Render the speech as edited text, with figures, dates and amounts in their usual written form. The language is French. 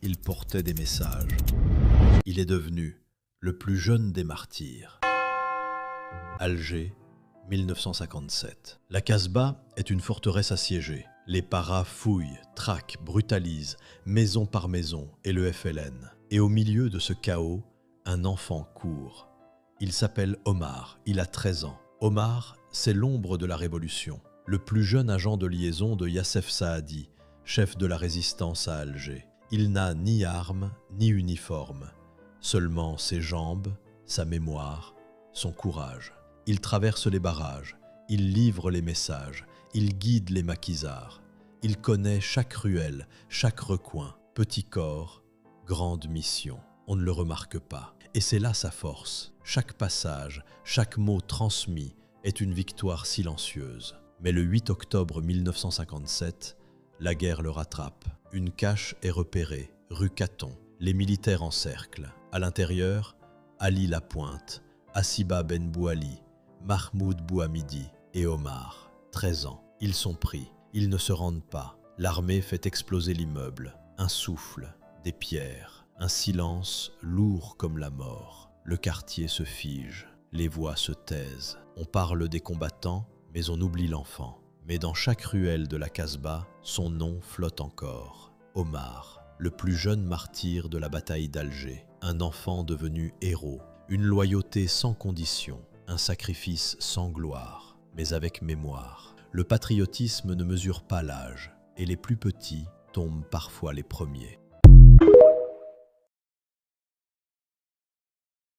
il portait des messages. Il est devenu le plus jeune des martyrs. Alger, 1957. La Casbah est une forteresse assiégée. Les paras fouillent, traquent, brutalisent, maison par maison, et le FLN. Et au milieu de ce chaos, un enfant court. Il s'appelle Omar, il a 13 ans. Omar, c'est l'ombre de la révolution, le plus jeune agent de liaison de Yassef Saadi, chef de la résistance à Alger. Il n'a ni armes, ni uniforme, seulement ses jambes, sa mémoire, son courage. Il traverse les barrages, il livre les messages, il guide les maquisards. Il connaît chaque ruelle, chaque recoin, petit corps, grande mission. On ne le remarque pas. Et c'est là sa force. Chaque passage, chaque mot transmis est une victoire silencieuse. Mais le 8 octobre 1957, la guerre le rattrape. Une cache est repérée, rue Caton. Les militaires encerclent. À l'intérieur, Ali Lapointe, Assiba Ben Bouali, Mahmoud Bouhamidi et Omar, 13 ans. Ils sont pris. Ils ne se rendent pas. L'armée fait exploser l'immeuble. Un souffle, des pierres, un silence lourd comme la mort. Le quartier se fige. Les voix se taisent. On parle des combattants, mais on oublie l'enfant. Mais dans chaque ruelle de la Casbah, son nom flotte encore. Omar, le plus jeune martyr de la bataille d'Alger. Un enfant devenu héros. Une loyauté sans condition. Un sacrifice sans gloire, mais avec mémoire. Le patriotisme ne mesure pas l'âge, et les plus petits tombent parfois les premiers.